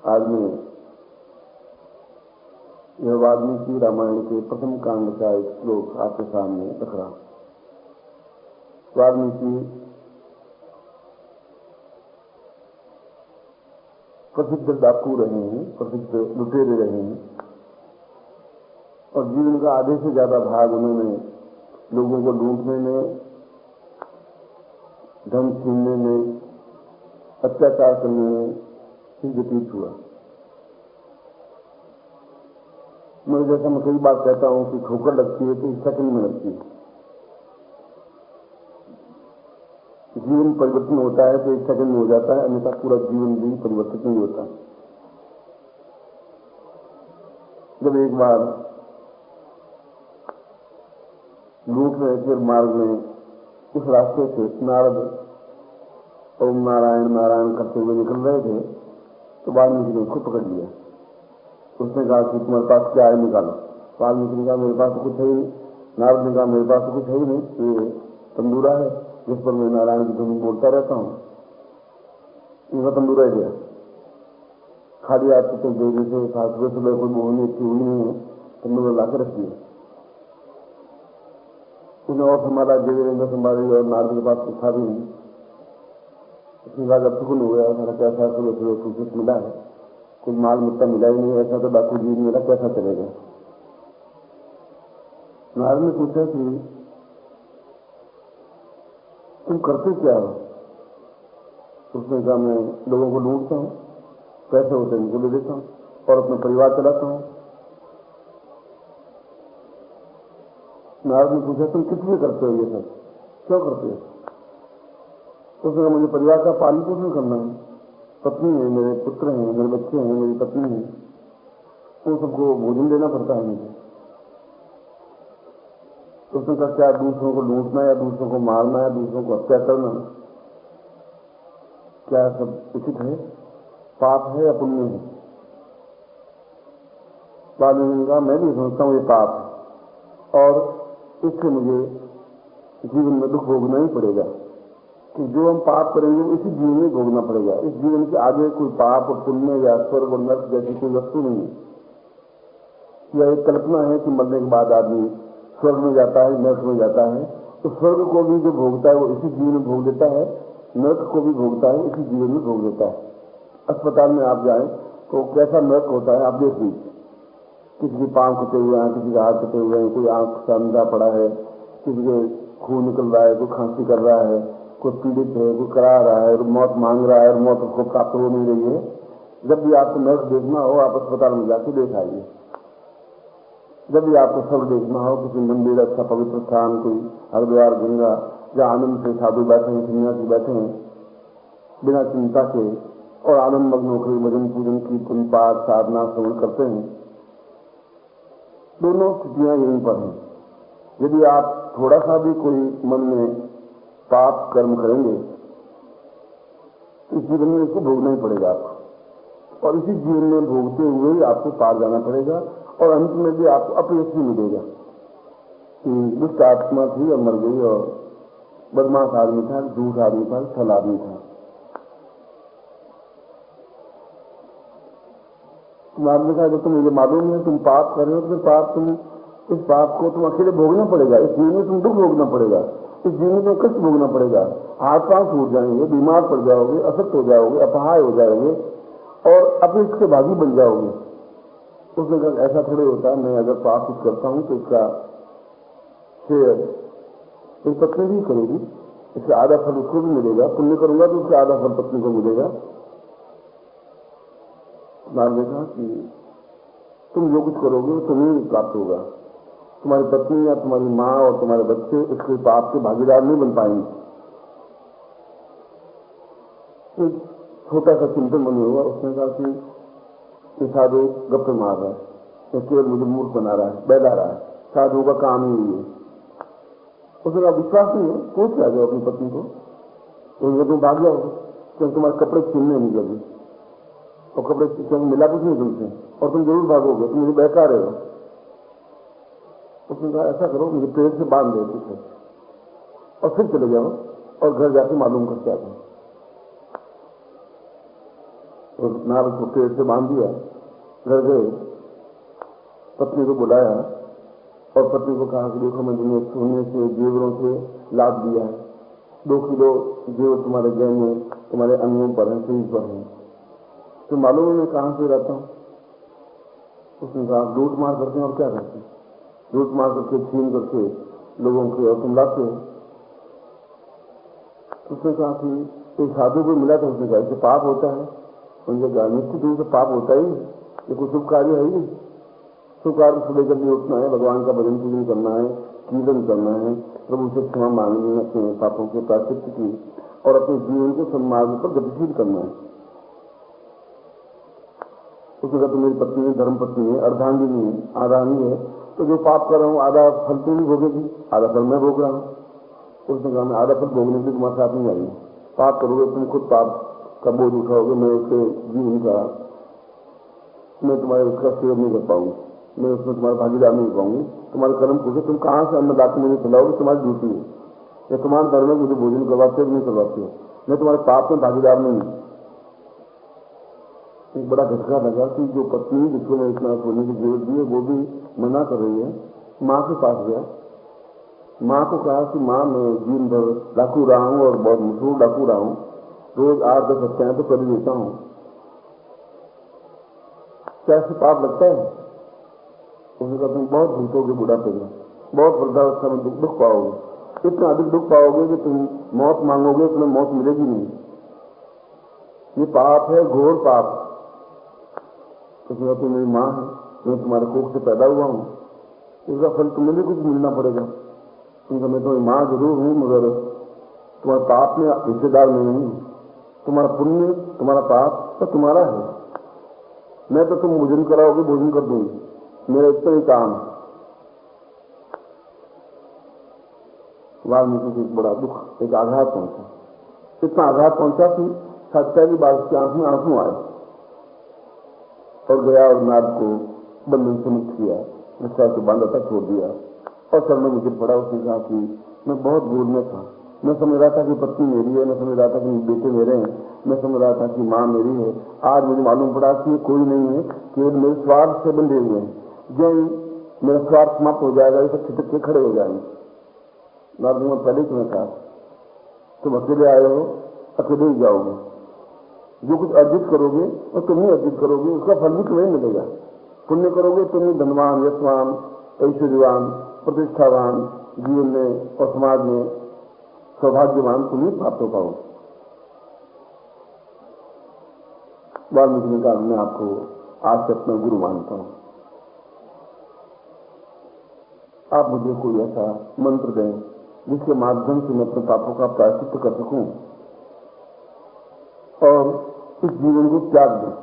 आज मैं यह वाल्मीकि रामायण के प्रथम कांड का एक श्लोक आपके सामने रख रहा हूं। वाल्मीकि प्रसिद्ध डाकू रहे हैं, प्रसिद्ध लुटेरे रहे हैं और जीवन का आधे से ज्यादा भाग उन्होंने लोगों को लूटने में, धन छीनने में, अत्याचार करने में ही व्यतीत हुआ। मैं जैसा मैं कई बार कहता हूं कि ठोकर लगती है तो एक सेकंड में लगती है। जीवन परिवर्तन होता है तो एक सेकंड में हो जाता है, अन्यथा पूरा जीवन भी परिवर्तित नहीं होता। जब एक बार लूट रहे थे मार्ग में, उस रास्ते से नारद ओम नारायण नारायण करते हुए निकल रहे थे तो वाल्मीकि ने खुद पकड़ लिया। उसने कहा कि तुम्हारे पास क्या है, निकालो। वाल्मीकि ने कहा मेरे पास तो कुछ है ही नहीं। नारद ने कहा मेरे पास तो कुछ है ही नहीं, ये तंदूरा है जिस पर मैं नारायण की धुन बोलता रहता हूं। इनका तंदूरा गया खाली हाथ तो देवी से सासुरे सुबह कोई मोहनी अच्छी हुई नहीं है, तंदूरा लाकर रख दिया। उन्हें और संभाला, देवेंद्र संभाली और नारद के पास कुछ था भी नहीं। उसने कहा जब सुकून हो गया, मेरा कैसा सुबह सुबह कुछ मिला है, कुछ माल मुद्दा मिला ही नहीं, ऐसा तो डाकू जी मेरा कैसा चलेगा। नारद ने पूछा कि तुम करते क्या हो? उसने कहा मैं लोगों को लूटता हूं, पैसे होते हैं उनको ले देता हूं और अपना परिवार चलाता हूं। नारद ने पूछा तुम किस लिए करते हो ये सब, क्यों करते हो? उसने कहा मुझे परिवार का पालन पोषण करना है, पत्नी है, मेरे पुत्र हैं, मेरे बच्चे हैं, मेरी पत्नी है, उन सबको भोजन देना पड़ता है मुझे। तो उसने कहा क्या दूसरों को लूटना या दूसरों को मारना या दूसरों को हत्या करना क्या सब उचित है, पाप है या पुण्य है? बाद में कहा मैं भी समझता हूं ये पाप है और इससे मुझे जीवन में दुख भोगना ही पड़ेगा कि जो हम पाप करेंगे इसी जीवन में भोगना पड़ेगा। इस जीवन के आगे कोई पाप और पुण्य या स्वर्ग और नर्क जैसी कोई वस्तु नहीं है। यह एक कल्पना है कि मरने के बाद आदमी स्वर्ग में जाता है, नर्क में जाता है। तो स्वर्ग को भी जो भोगता है वो इसी जीवन में भोग देता है, नर्क को भी भोगता है इसी जीवन में भोग देता है। अस्पताल में आप जाएं तो कैसा नर्क होता है आप देख लीजिए। किसी के पांव कटे हुए हैं, किसी का हाथ कटे हुए हैं, कोई आंख से अंधा पड़ा है, किसी के खून निकल रहा है, कोई खांसी कर रहा है, कोई पीड़ित है, कोई करा रहा है और मौत मांग रहा है और मौत उसको प्राप्त हो नहीं रही है। जब भी आपको नर्क देखना हो आप अस्पताल में जाके देख आइए। जब भी आपको स्वर्ग देखना हो, किसी मंदिर, अच्छा पवित्र स्थान, कोई हरिद्वार, गंगा, जहाँ आनंद से साधु बैठे हैं, सन्यासी बैठे हैं, बिना चिंता के और आनंद मग्न होकर भजन पूजन कीर्तन पाठ साधना श्रवण करते हैं, दोनों स्थितियां यहीं पर हैं। यदि आप थोड़ा सा भी कोई मन में पाप कर्म करेंगे तो इस जीवन में इसको भोगना ही पड़ेगा आपको और इसी जीवन में भोगते हुए ही आपको पार जाना पड़ेगा और अंत में भी आपको अपयश ही मिलेगा कि दुष्ट आत्मा थी और मर गई और बदमाश आदमी था, झूठ आदमी था, छल आदमी था। आपने कहा जब तुम मुझे मालूम है तुम पाप कर रहे हो तो पाप तुम इस पाप को तुम अकेले भोगना पड़ेगा। इस जीवन में तुम दुख भोगना पड़ेगा, इस जीवन में तुम कष्ट भोगना पड़ेगा, हाथ पांव टूट जाएंगे, बीमार पड़ जाओगे, असक्त हो जाओगे, अपहाय हो जाओगे और अपने इसके भागी बन जाओगे। उसने कहा ऐसा थोड़े होता है, मैं अगर पाप कुछ करता हूं तो इसका शेयर एक पत्नी भी करेगी, इसका आधा फल उसको भी मिलेगा, पुण्य करूंगा तो उसका आधा फल पत्नी को मिलेगा। नारद ने कहा कि तुम जो कुछ करोगे तुम्हें प्राप्त होगा, तुम्हारी पत्नी या तुम्हारी माँ और तुम्हारे बच्चे इसके पाप के भागीदार नहीं बन पाएंगे। एक छोटा सा चिंतन बन हुआ। उसने कहा कि साधु गप्पे मार रहा है, ये केवल मुझे मूर्ख बना रहा है, बहला रहा है, साधु का काम ही है। उसने कहा विश्वास नहीं है, पूछ आ जाओ अपनी पत्नी को, तो तुम भाग जाओगे क्योंकि तुम्हारे कपड़े छीनने नहीं लगे और कपड़े क्योंकि मिला कुछ नहीं तुमसे और तुम जरूर भागोगे, तुम मुझे बहका रहे हो। उसने कहा ऐसा करो मुझे पेड़ से बांध दो पीछे और फिर चले जाओ और घर जाके मालूम करके आ जाओ। और नारद को पेड़ से बांध दिया। घर गए, पत्नी को बुलाया और पत्नी को कहा कि देखो मैं तुम्हें सोने से जेवरों से लाभ दिया है, 2 किलो जेवर तुम्हारे गहने तुम्हारे अंगों पर है, शरीर पर है, तो मालूम है मैं कहां से रहता हूं? उसने कहा लूट मार करते हैं और क्या करते हैं, लूट मार करके छीन करके लोगों के और तुम लाते हो। उसने कहा कि एक साधु को मिला था, उसने कहा इससे पाप होता है। उनके कहा निश्चित रूप से पाप होता ही, ये कोई शुभ कार्य है ही। शुभ कार्य सुबह जल्दी उठना है, भगवान का भजन पूजन करना है, कीर्तन करना है, प्रभु से क्षमा मांगनी है अपने पापों के प्रायश्चित की, और अपने जीवन को सन्मार्ग पर गतिशील करना है। उसने कहा तो मेरी पत्नी है, धर्म पत्नी है, अर्धांगिनी है, आधांगी है, तो जो पाप कर रहा हूँ आधा फल तुम भी भोगेगी, आधा फल मैं भोग रहा हूँ। उसने कहा मैं आधा फल भोगने के लिए तुम्हारे साथ नहीं आई। पाप करोगे तुम खुद पाप का बोझ उठाओगे, मैं उसके जीवन का मैं तुम्हारे उसका सेव नहीं कर पाऊंगी, मैं उसमें तुम्हारा भागीदार नहीं पाऊंगी। तुम्हारे कर्म पूछे तुम कहाँ से अन्न लाके मुझे खिलाओगे, तुम्हारी ड्यूटी है, या तुम्हारे धर्म में मुझे भोजन करवाते हो नहीं करवाते हो, मैं तुम्हारे पाप में भागीदार नहीं हूँ। एक बड़ा झटका लगा कि जो पत्नी जिसको मैं इतना सोने की जरूरत दी है वो भी मना कर रही है। माँ के पास गया, माँ को कहा कि माँ मैं दिन भर डाकू रहा हूँ और बहुत मशहूर डाकू रहा हूँ, रोज 8-10 हत्याएं तो कर ही देता हूँ, क्या ऐसे पाप लगता है? उसने कहा तुम बहुत भूतोगे बुढ़ापे में, बहुत वृद्धावस्था में दुख पाओगे, इतना अधिक दुख पाओगे कि तुम मौत मांगोगे तुम्हें मौत मिलेगी नहीं। ये पाप है, घोर पाप। उसने कहा तुम मेरी माँ है, मैं तुम्हारे कोख से पैदा हुआ हूँ, इसका फल तुम्हें भी कुछ मिलना पड़ेगा। उनका मैं तुम्हारी माँ जरूर हूँ मगर तुम्हारे पाप में हिस्सेदार में नहीं, तुम्हारा पुण्य तुम्हारा पाप तो तुम्हारा है। मैं तो तुम भोजन कराओगे भोजन कर दूंगी, मेरा इतना ही काम है। वाल्मीकि को एक बड़ा दुख, एक आघात पहुंचा, इतना आघात पहुंचा कि सच्चाई की बात की आंख में आंसू आए और गया और नाद को बंधन से मुक्त किया, निष्ठा से बांधा था छोड़ दिया और चरणों में गिर पड़ा। उसने कहा कि मैं बहुत दूर में था, मैं समझ रहा था कि पत्नी मेरी है, मैं समझ रहा था कि बेटे मेरे हैं, मैं समझ रहा था कि माँ मेरी है। आज मुझे मालूम पड़ा कि कोई नहीं है, केवल मेरे स्वार्थ से बंधे हुए हैं। जो मेरा स्वार्थ समाप्त हो जाएगा ये सब छिटक के खड़े हो जाएंगे। नारद ने पहले तुम्हें कहा तुम अकेले आए हो, अकेले ही जाओगे, जो कुछ अर्जित करोगे वो तुम ही अर्जित करोगे, उसका फल भी तुम्हें मिलेगा। पुण्य करोगे तुम ही धनवान, यशवान, ऐश्वर्यवान, प्रतिष्ठावान, जीवन में और समाज में सौभाग्यवान तुम ही प्राप्त हो पाओगे। वाल्मीकि ने कहा मैं आपको आज से अपना गुरु मानता हूं, आप मुझे कोई ऐसा मंत्र दें जिसके माध्यम से मैं अपने पापों का प्रायश्चित कर सकूं और इस जीवन को त्याग दें,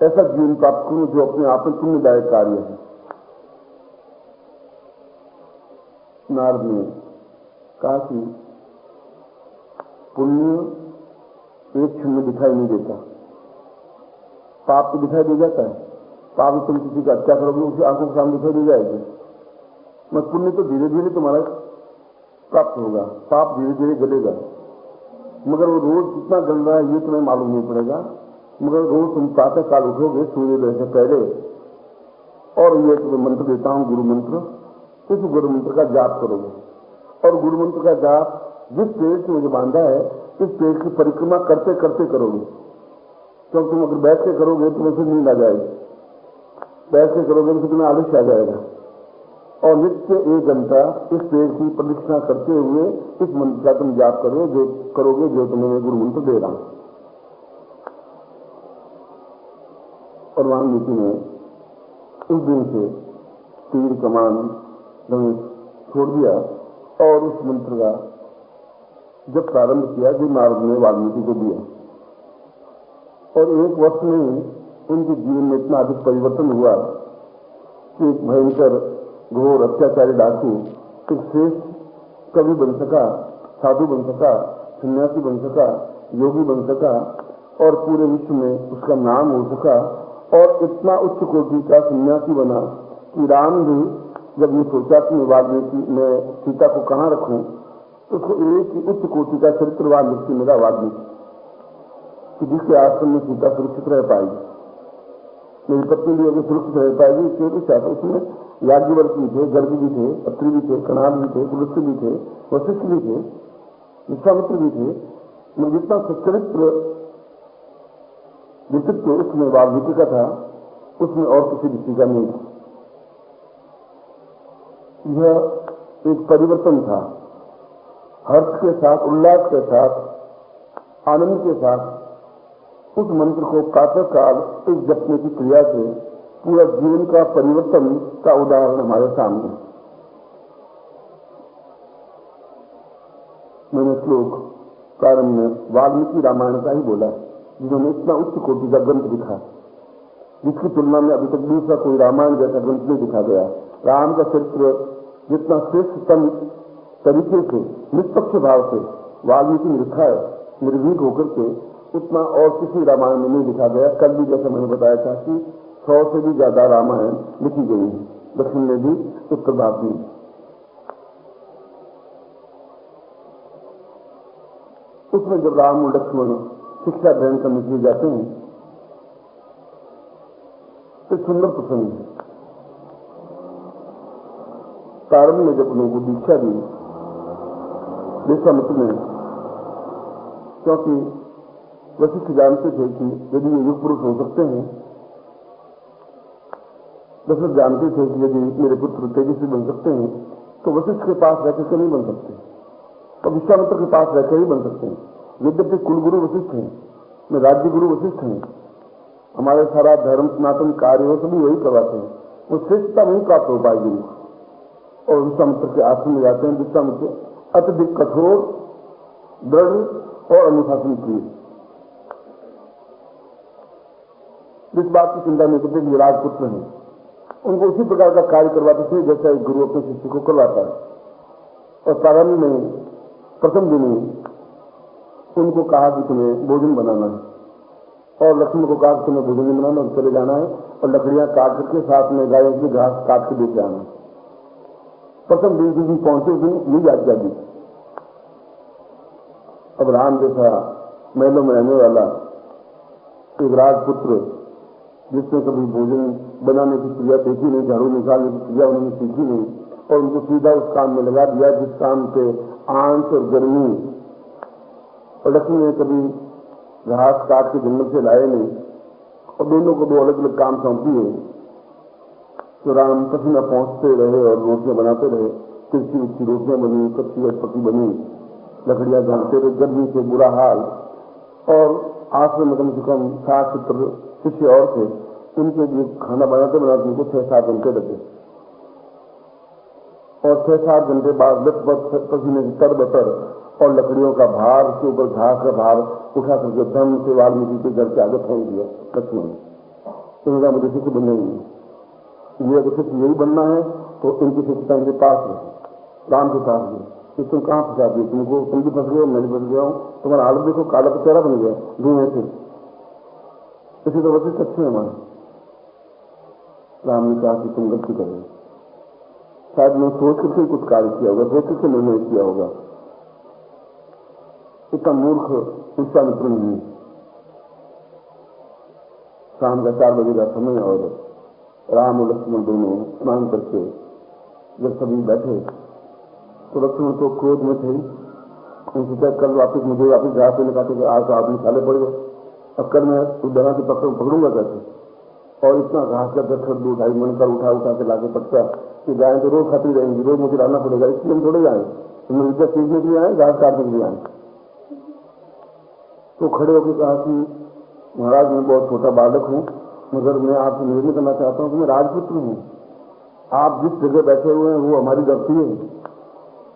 ऐसा जीवन प्राप्त करूं जो अपने आप में पुण्यदायक कार्य है। नारद ने कहा कि पुण्य एक क्षण में दिखाई नहीं देता, पाप तो दिखाई दे जाता है। पाप तुम किसी का हत्या करोगे उसे आंखों के सामने दिखाई दे जाएगी, मगर पुण्य तो धीरे धीरे तुम्हारा प्राप्त होगा, पाप धीरे धीरे गलेगा। मगर वो रोज कितना गल रहा है ये तुम्हें मालूम नहीं पड़ेगा। मगर रोज तुम प्रातः काल उठोगे सूर्योदय से पहले और ये तुम्हें मंत्र देता हूं गुरु मंत्र, उस गुरु मंत्र का जाप करोगे और गुरु मंत्र का जाप जिस पेड़ से मुझे बांधा है इस पेड़ की परिक्रमा करते करते करोगे। क्योंकि तुम अगर बैठ के करोगे तो मुझे नींद आ जाएगी, बैठ के करोगे तो तुम्हें आलस्य आ जाएगा। और नित्य 1 घंटा इस पेड़ की प्रदक्षिणा करते हुए इस मंत्र का तुम जाप करो, जो करोगे जो तुम्हें मैं गुरु मंत्र दे रहा हूं। और वाल्मीकि ने उस दिन से तीर कमान छोड़ दिया और उस मंत्र का जब प्रारंभ किया जो नारद ने वाल्मीकि को दिया। और 1 वर्ष में उनके जीवन में इतना अधिक परिवर्तन हुआ कि एक भयंकर घोर अत्याचारी डाकू एक श्रेष्ठ कवि बन सका, साधु बन सका, सन्यासी बन सका, योगी बन सका और पूरे विश्व में उसका नाम हो सका। और इतना उच्च कोटि का सन्यासी बना कि राम भी जब ये सोचा कि मैं सीता को कहाँ रखूं तो उसको एक उच्च कोटि का चरित्रवान व्यक्ति मिला वाल्मीकि। कि जिसके आश्रम में सीता सुरक्षित रह पाएगी, मेरी पत्नी भी अगर सुरक्षित रह पाएगी, इसलिए भी चाहता। उसमें याज्ञवल्क्य भी थे, गर्ग भी थे, अत्रि भी थे, कणाद भी थे, पुलस्त्य भी थे, वशिष्ठ भी थे, विश्वामित्र भी थे। मैं जितना सच्चरित्र व्यक्तित्व उसमें वाल्मीकि का था, उसमें और किसी ऋषि का नहीं था। यह एक परिवर्तन था, हर्ष के साथ, उल्लास के साथ, आनंद के साथ उस मंत्र को प्रातः काल एक जपने की क्रिया से पूरा जीवन का परिवर्तन का उदाहरण हमारे सामने। मैंने श्लोक प्रारंभ में वाल्मीकि रामायण का ही बोला, जिन्होंने इतना उच्च कोटि का ग्रंथ लिखा, जिसकी तुलना में अभी तक दूसरा कोई रामायण जैसा ग्रंथ नहीं लिखा गया। राम का चरित्र जितना श्रेष्ठतम तरीके से, निष्पक्ष भाव से वाल्मीकि ने लिखा है, निर्भीक होकर के, उतना और किसी रामायण में नहीं लिखा गया। कल भी जैसा मैंने बताया था कि 100 से भी ज्यादा रामायण लिखी गई है, दक्षिण में भी, उत्तर भारत में। उसमें जब राम और लक्ष्मण शिक्षा ग्रहण करने के लिए जाते हैं तो सुंदर प्रसंग है। कारण में जब उन्होंने दीक्षा दी विश्वामित्र ने, क्योंकि वशिष्ठ जानते थे कि यदि ये युग पुरुष हो सकते हैं, दशरथ जानते थे कि यदि मेरे पुत्र तेजस्वी बन सकते हैं तो वशिष्ठ के पास रहकर के नहीं बन सकते, और विश्वामित्र के पास रहकर ही बन सकते हैं। यद्यपि कुलगुरु वशिष्ठ हैं, मैं राज्य गुरु वशिष्ठ हैं, हमारे सारा धर्म सनातन कार्य हो सभी वही करवाते हैं, वो श्रेष्ठता नहीं प्राप्त हो पाएगी। और विश्वामित्र के आश्रम में जाते हैं। विश्वामित्र अत्यधिक कठोर, दृढ़ और अनुशासन प्रिय। इस बात की चिंता नहीं करते कि राजपुत्र हैं, उनको उसी प्रकार का कार्य करवाते थे जैसा एक गुरु अपने शिष्य को करवाता है। और प्रारंभ में प्रथम दिन उनको कहा कि तुम्हें भोजन बनाना है, और लक्ष्मण को कहा कि तुम्हें भोजन नहीं बनाना, चले जाना है और लकड़ियां काट करके साथ में गायों की घास काट के देते आना। प्रथम दिन जिस दिन पहुंचे उस दिन नहीं आज्ञा दी। अब राम जैसा महलों में रहने वाला एक राजपुत्र, जिसने कभी भोजन बनाने की क्रिया देखी नहीं, झाड़ू निकालने की क्रिया उन्होंने सीखी नहीं, और उनको सीधा उस काम में लगा दिया जिस काम पे आंच और गर्मी, और लक्ष्मण ने कभी घास काट के जंगल से लाए नहीं, और दोनों को दो अलग अलग काम सौंपी है। तो राम पसीना पहुंचते रहे और रोटियां बनाते रहे, तिरछी उच्ची रोटियां बनी, कच्ची अटपटी बनी, लकड़ियां घालते रहे, गर्मी से बुरा हाल। और आश्रम में कम से कम 60-70 शिष्य और थे, उनके लिए खाना बनाते बनाते उनको 6-7 घंटे लगे, और 6-7 घंटे बाद लटपट पसीने की तरबतर और लकड़ियों का भार, उसके ऊपर घास का भार उठा करके धम से वाल्मीकि के घर के आगे फेंक दिया लक्ष्मण ने। तो उनका मुझे शिष्य बनना ही है, ये अगर शिष्य यही बनना है तो इनकी शिक्षता इनके पास है, राम के पास है। कि तुम कहाँ फंसा दिए, तुमको, तुम भी फंस गए, मैं भी फंस गया हूँ, तुम्हारा हालत देखो, काला का चेहरा बन गया धुएं से। इसी तो वशिष्ठ अच्छे हमारे। राम ने कहा कि तुम गलती कर रहे, शायद मैं सोच करके कुछ कार्य किया होगा, सोच करके निर्णय किया होगा। इतना मूर्ख विश्वामित्र नहीं। शाम का 4 बजे का समय, और राम और लक्ष्मण दोनों स्नान करके जब सभी बैठे तो लक्ष्मण तो क्रोध में थे। उनसे क्या, कल वापिस मुझे वापिस घास से निकालते, आज आप निकाले पड़ गए, अब कल मैं उस दरा से पकड़ूंगा कैसे। और इतना घास का गठर 2-2.5 मन कर उठा उठा के लाके पटका कि गाय तो रोज खाती रहेंगी, रोज मुझे लाना पड़ेगा, इसलिए हम थोड़े जाए, हम विद्या सीखने के लिए आए, घास काटने के लिए आए। तो खड़े होकर कहा कि महाराज मैं बहुत छोटा बालक हूँ, मगर मैं आपसे निर्णय करना चाहता हूँ कि मैं राजपुत्र हूँ, आप जिस जगह बैठे हुए हैं वो हमारी धरती है,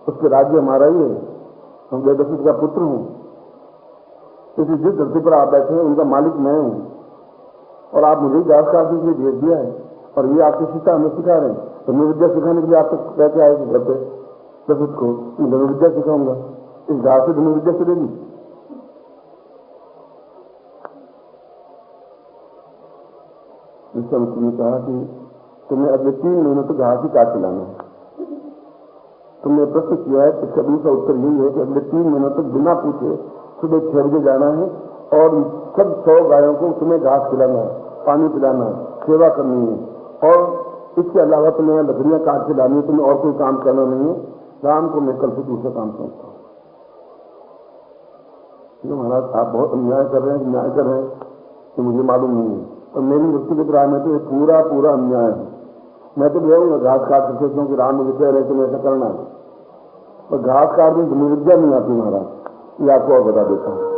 उसके राज्य हमारा ही है, हम दशरथ का पुत्र हूँ। क्योंकि जिस धरती पर आप बैठे हैं उनका मालिक मैं हूँ, और आप मुझे घास काटने के लिए भेज दिया है, और ये आपकी शिक्षा हमें सिखा रहे हैं। तो मैं विद्या सिखाने के लिए आप तक कहते आए घर पे दशरथ को, मैं विद्या सिखाऊंगा, इस घास से तुम्हें विद्या चलेगी। विश्वामित्र ने कहा कि तुम्हें अगले 3 महीनों तक घास ही काट खिलाना है। तुमने प्रश्न किया है, इसका दूसरा उत्तर यही है कि अगले 3 महीनों तक बिना पूछे सुबह 6 बजे जाना है, और सब 100 गायों को तुम्हें घास खिलाना है, पानी पिलाना है, सेवा करनी है, और इसके अलावा तुम्हें लकड़ियां काट के लानी है, तुम्हें और कोई काम करना नहीं है। राम को मैं कल से दूसरा काम सौंपता हूँ। महाराज आप बहुत अन्याय कर रहे हैं, न्याय कर रहे हैं तो मुझे मालूम नहीं है, और मेरी व्यक्तिगत राय में तो ये पूरा पूरा अन्याय है। मैं तो बोलूंगा घास काट के सोचूं कि राम मुझे कह रहे तुम्हें ऐसा करना है, और घास काटने की मुझे विद्या नहीं आती महाराज, ये आपको और बता देता हूँ।